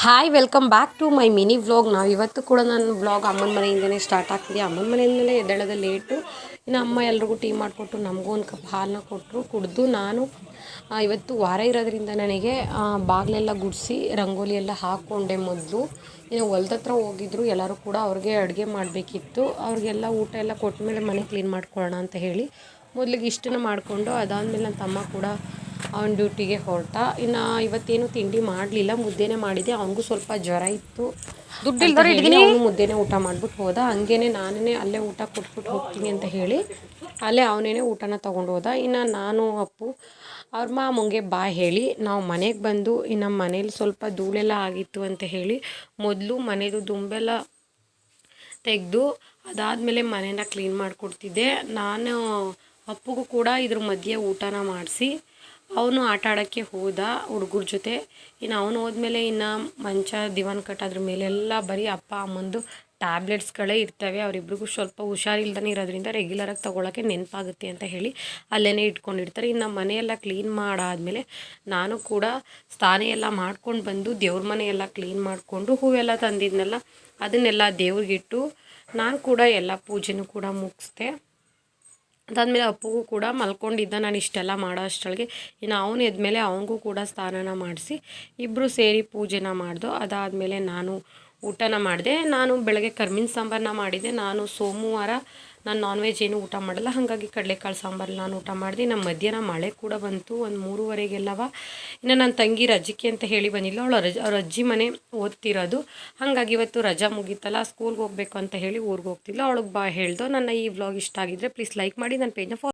Hi welcome back to my mini vlog. ಇವತ್ತು ಕೂಡ ನನ್ನ ವ್ಲಾಗ್ ಅಮ್ಮನ ಮನೆಯಿಂದನೇ ಸ್ಟಾರ್ಟ್ ಆಗ್ತಿದೆ. ಅಮ್ಮನ ಮನೆಯಿಂದಲೇ ಎದ್ದೇಳೋದು ಲೇಟು. ಇನ್ನು ಅಮ್ಮ ಎಲ್ರಿಗೂ ಟೀ ಮಾಡಿಕೊಟ್ಟು ನಮಗೂ ಒಂದು ಕಪ್ ಹಾಲನ್ನ ಕೊಟ್ಟರು. ಕುಡಿದು ನಾನು ಇವತ್ತು ವಾರ ಇರೋದ್ರಿಂದ ನನಗೆ ಬಾಗಿಲೆಲ್ಲ ಗುಡಿಸಿ ರಂಗೋಲಿ ಎಲ್ಲ ಹಾಕ್ಕೊಂಡೆ. ಮೊದಲು ಇನ್ನು ಹೊಲ್ದ ಹತ್ರ ಹೋಗಿದ್ರು ಎಲ್ಲರೂ ಕೂಡ. ಅವ್ರಿಗೆ ಅಡುಗೆ ಮಾಡಬೇಕಿತ್ತು. ಅವ್ರಿಗೆಲ್ಲ ಊಟ ಎಲ್ಲ ಕೊಟ್ಟ ಮೇಲೆ ಮನೆ ಕ್ಲೀನ್ ಮಾಡ್ಕೊಳ್ಳೋಣ ಅಂತ ಹೇಳಿ ಮೊದಲಿಗೆ ಇಷ್ಟನ್ನು ಮಾಡಿಕೊಂಡು ಅದಾದಮೇಲೆ ನನ್ನ ತಮ್ಮ ಕೂಡ ಅವನ ಡ್ಯೂಟಿಗೆ ಹೊರಟ. ಇನ್ನು ಇವತ್ತೇನು ತಿಂಡಿ ಮಾಡಲಿಲ್ಲ, ಮುದ್ದೆನೇ ಮಾಡಿದೆ. ಅವನಿಗೂ ಸ್ವಲ್ಪ ಜ್ವರ ಇತ್ತು, ಅವನು ಮುದ್ದೆನೇ ಊಟ ಮಾಡಿಬಿಟ್ಟು ಹೋದ. ಹಂಗೇನೆ ನಾನೇ ಅಲ್ಲೇ ಊಟ ಕೊಟ್ಬಿಟ್ಟು ಹೋಗ್ತೀನಿ ಅಂತ ಹೇಳಿ ಅಲ್ಲೇ ಅವನೇನೆ ಊಟನ ತೊಗೊಂಡು ಹೋದ. ಇನ್ನು ನಾನು ಅಪ್ಪು ಅವ್ರ ಮಾಮಂಗೆ ಬಾಯ್ ಹೇಳಿ ನಾವು ಮನೆಗೆ ಬಂದು ಇನ್ನು ನಮ್ಮ ಮನೇಲಿ ಸ್ವಲ್ಪ ಧೂಳೆಲ್ಲ ಆಗಿತ್ತು ಅಂತ ಹೇಳಿ ಮೊದಲು ಮನೆಯದು ದುಂಬೆಲ್ಲ ತೆಗೆದು ಅದಾದಮೇಲೆ ಮನೇನ ಕ್ಲೀನ್ ಮಾಡಿಕೊಡ್ತಿದ್ದೆ. ನಾನು ಅಪ್ಪುಗೂ ಕೂಡ ಇದ್ರ ಮಧ್ಯೆ ಊಟನ ಮಾಡಿಸಿ ಅವನು ಆಟ ಆಡೋಕ್ಕೆ ಹೋದ ಹುಡುಗರ ಜೊತೆ. ಇನ್ನು ಅವನು ಹೋದ್ಮೇಲೆ ಇನ್ನು ಮಂಚ ದಿವಾನ್ ಕಟ್ ಅದ್ರ ಮೇಲೆಲ್ಲ ಬರೀ ಅಪ್ಪ ಅಮ್ಮಂದು ಟ್ಯಾಬ್ಲೆಟ್ಸ್ಗಳೇ ಇರ್ತವೆ. ಅವರಿಬ್ರಿಗೂ ಸ್ವಲ್ಪ ಹುಷಾರಿಲ್ದೇ ಇರೋದ್ರಿಂದ ರೆಗ್ಯುಲರಾಗಿ ತೊಗೊಳಕ್ಕೆ ನೆನಪಾಗುತ್ತೆ ಅಂತ ಹೇಳಿ ಅಲ್ಲೇ ಇಟ್ಕೊಂಡಿರ್ತಾರೆ. ಇನ್ನು ಮನೆಯೆಲ್ಲ ಕ್ಲೀನ್ ಮಾಡಾದಮೇಲೆ ನಾನು ಕೂಡ ಸ್ನಾನ ಎಲ್ಲ ಮಾಡ್ಕೊಂಡು ಬಂದು ದೇವ್ರ ಮನೆಯೆಲ್ಲ ಕ್ಲೀನ್ ಮಾಡಿಕೊಂಡು ಹೂವೆಲ್ಲ ತಂದಿದ್ನೆಲ್ಲ ಅದನ್ನೆಲ್ಲ ದೇವ್ರಿಗಿಟ್ಟು ನಾನು ಕೂಡ ಎಲ್ಲ ಪೂಜೆನೂ ಕೂಡ ಮುಗಿಸ್ದೆ. ಅದಾದಮೇಲೆ ಅಪ್ಪುಗೂ ಕೂಡ ಮಲ್ಕೊಂಡಿದ್ದ. ನಾನು ಇಷ್ಟೆಲ್ಲ ಮಾಡೋ ಅಷ್ಟೊಳಗೆ ಇನ್ನು ಅವನು ಎದ್ಮೇಲೆ ಅವನಿಗೂ ಕೂಡ ಸ್ನಾನ ಮಾಡಿಸಿ ಇಬ್ಬರು ಸೇರಿ ಪೂಜೆನ ಮಾಡ್ದೋ. ಅದಾದಮೇಲೆ ನಾನು ಊಟನ ಮಾಡಿದೆ. ನಾನು ಬೆಳಗ್ಗೆ ಕರ್ಮಿನ ಸಾಂಬಾರನ್ನ ಮಾಡಿದ್ದೆ. ನಾನು ಸೋಮವಾರ ನಾನು ನಾನ್ ವೆಜ್ ಏನು ಊಟ ಮಾಡಲ್ಲ, ಹಾಗಾಗಿ ಕಡಲೆಕಾಳು ಸಾಂಬಾರು ನಾನು ಊಟ ಮಾಡಿದೆ. ನಮ್ಮ ಮಧ್ಯಾಹ್ನ ಮಳೆ ಕೂಡ ಬಂತು, ಒಂದು 3:30ಗೆಲ್ಲವ. ಇನ್ನು ನನ್ನ ತಂಗಿ ರಜಕ್ಕೆ ಅಂತ ಹೇಳಿ ಬಂದಿಲ್ಲ, ಅವ್ರ ಅಜ್ಜಿ ಮನೆ ಓದ್ತಿರೋದು. ಹಾಗಾಗಿ ಇವತ್ತು ರಜಾ ಮುಗೀತಲ್ಲ, ಸ್ಕೂಲ್ಗೆ ಹೋಗಬೇಕು ಅಂತ ಹೇಳಿ ಊರಿಗೆ ಹೋಗ್ತಿಲ್ಲ. ಅವಳಿಗೆ ಹೇಳ್ದೋ. ನನ್ನ ಈ ವ್ಲಾಗ್ ಇಷ್ಟ ಆಗಿದ್ದರೆ ಪ್ಲೀಸ್ ಲೈಕ್ ಮಾಡಿ, ನನ್ನ ಪೇಜ್ನ ಫಾಲೋ